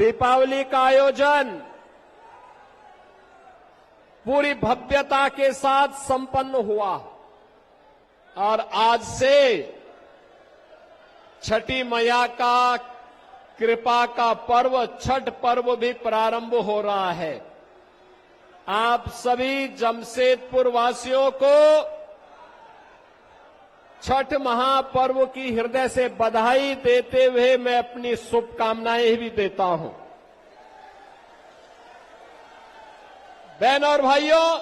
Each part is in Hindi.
दीपावली का आयोजन पूरी भव्यता के साथ संपन्न हुआ और आज से छठी मैया का कृपा का पर्व छठ पर्व भी प्रारंभ हो रहा है। आप सभी जमशेदपुर वासियों को छठ महापर्व की हृदय से बधाई देते हुए मैं अपनी शुभकामनाएं भी देता हूं। बहनों और भाइयों,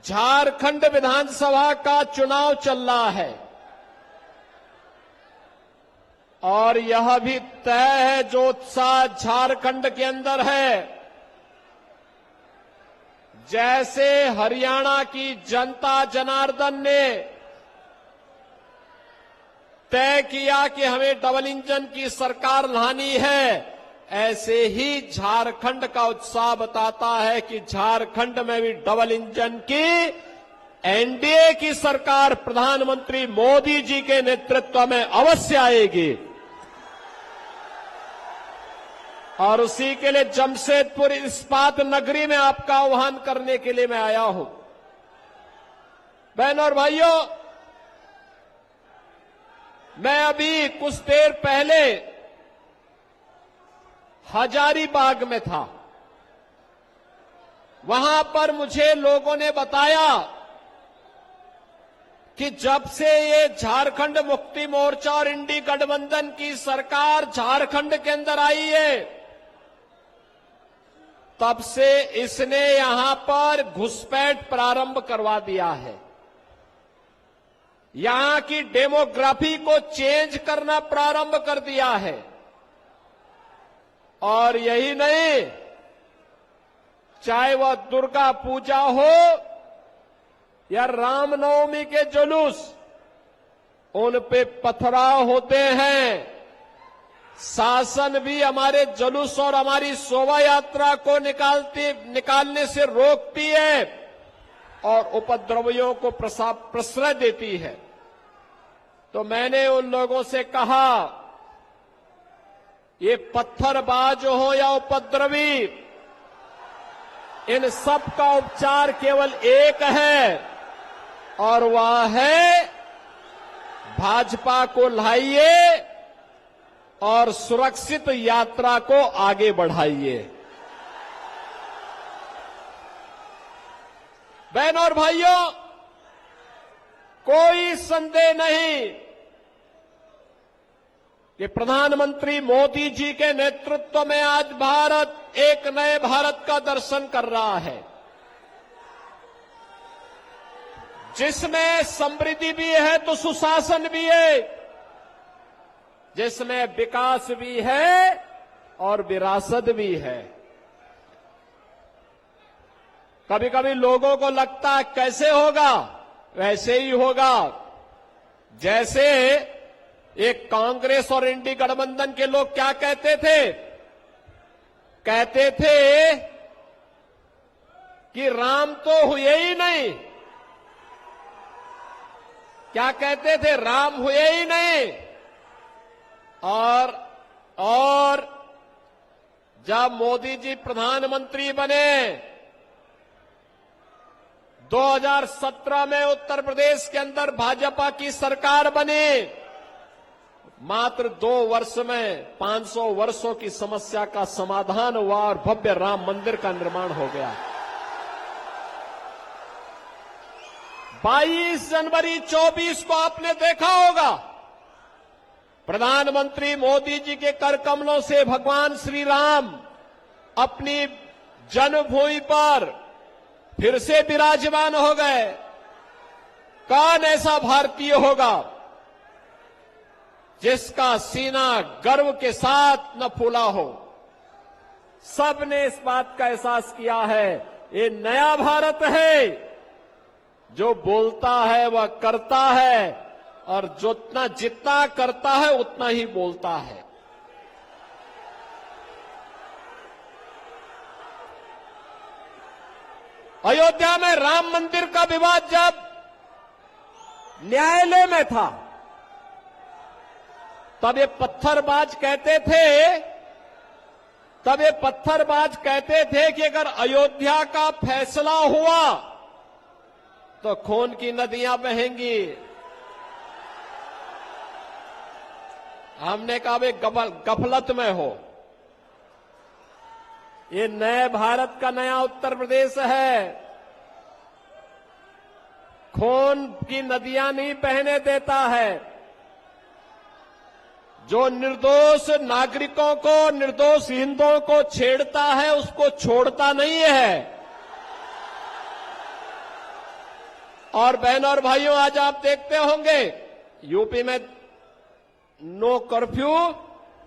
झारखंड विधानसभा का चुनाव चल रहा है और यह भी तय है जो उत्साह झारखंड के अंदर है, जैसे हरियाणा की जनता जनार्दन ने तय किया कि हमें डबल इंजन की सरकार लानी है, ऐसे ही झारखंड का उत्साह बताता है कि झारखंड में भी डबल इंजन की एनडीए की सरकार प्रधानमंत्री मोदी जी के नेतृत्व में अवश्य आएगी। और उसी के लिए जमशेदपुर इस्पात नगरी में आपका आह्वान करने के लिए मैं आया हूं। बहनों और भाइयों, मैं अभी कुछ देर पहले हजारीबाग में था। वहां पर मुझे लोगों ने बताया कि जब से ये झारखंड मुक्ति मोर्चा और इंडी गठबंधन की सरकार झारखंड के अंदर आई है, तब से इसने यहां पर घुसपैठ प्रारंभ करवा दिया है। यहां की डेमोग्राफी को चेंज करना प्रारंभ कर दिया है। और यही नहीं, चाहे वह दुर्गा पूजा हो या रामनवमी के जुलूस, उन पे पथराव होते हैं। शासन भी हमारे जुलूस और हमारी शोभा यात्रा को निकालने से रोकती है और उपद्रवियों को प्रश्रय देती है। तो मैंने उन लोगों से कहा, ये पत्थरबाज हो या उपद्रवी, इन सब का उपचार केवल एक है और वह है भाजपा को लाइए और सुरक्षित यात्रा को आगे बढ़ाइए। बहनों और भाइयों, कोई संदेह नहीं कि प्रधानमंत्री मोदी जी के नेतृत्व में आज भारत एक नए भारत का दर्शन कर रहा है, जिसमें समृद्धि भी है तो सुशासन भी है, जिसमें विकास भी है और विरासत भी है। कभी कभी लोगों को लगता है कैसे होगा, वैसे ही होगा जैसे एक कांग्रेस और इंडी गठबंधन के लोग क्या कहते थे, कहते थे कि राम तो हुए ही नहीं। क्या कहते थे? राम हुए ही नहीं। और जब मोदी जी प्रधानमंत्री बने 2017 में उत्तर प्रदेश के अंदर भाजपा की सरकार बनी, मात्र 2 वर्ष में 500 वर्षों की समस्या का समाधान हुआ और भव्य राम मंदिर का निर्माण हो गया। 22 जनवरी 24 को आपने देखा होगा, प्रधानमंत्री मोदी जी के कर कमलों से भगवान श्री राम अपनी जन्मभूमि पर फिर से विराजमान हो गए। कौन ऐसा भारतीय होगा जिसका सीना गर्व के साथ न फूला हो? सबने इस बात का एहसास किया है, ये नया भारत है, जो बोलता है वह करता है और जितना करता है उतना ही बोलता है। अयोध्या में राम मंदिर का विवाद जब न्यायालय में था तब ये पत्थरबाज कहते थे कि अगर अयोध्या का फैसला हुआ तो खून की नदियां बहेंगी। हमने कहा वे गफलत में हो। ये नए भारत का नया उत्तर प्रदेश है। खून की नदियां नहीं बहने देता है। जो निर्दोष नागरिकों को, निर्दोष हिंदुओं को छेड़ता है उसको छोड़ता नहीं है। और बहनों और भाइयों, आज आप देखते होंगे यूपी में नो कर्फ्यू,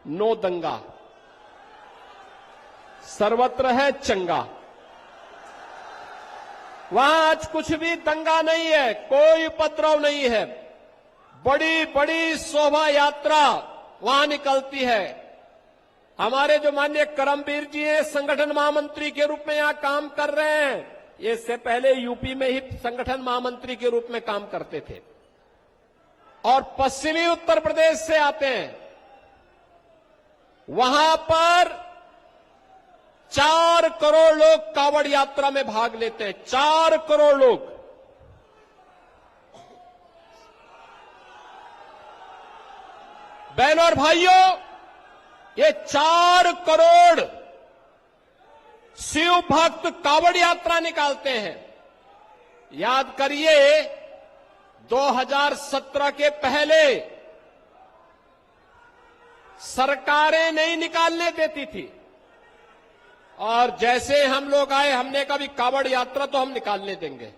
नो दंगा, सर्वत्र है चंगा। वहां आज कुछ भी दंगा नहीं है, कोई उपद्रव नहीं है। बड़ी बड़ी शोभा यात्रा वहां निकलती है। हमारे जो माननीय करमवीर जी हैं, संगठन महामंत्री के रूप में यहां काम कर रहे हैं। ये इससे पहले यूपी में ही संगठन महामंत्री के रूप में काम करते थे और पश्चिमी उत्तर प्रदेश से आते हैं। वहां पर 4 करोड़ लोग कांवड़ यात्रा में भाग लेते हैं। 4 करोड़ लोग। बहनों और भाइयों, ये 4 करोड़ शिव भक्त कांवड़ यात्रा निकालते हैं। याद करिए 2017 के पहले सरकारें नहीं निकालने देती थी और जैसे हम लोग आए, हमने कहा भी कांवड़ यात्रा तो हम निकालने देंगे।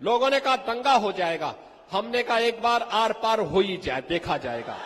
लोगों ने कहा दंगा हो जाएगा। हमने कहा एक बार आर पार हो ही जाए, देखा जाएगा।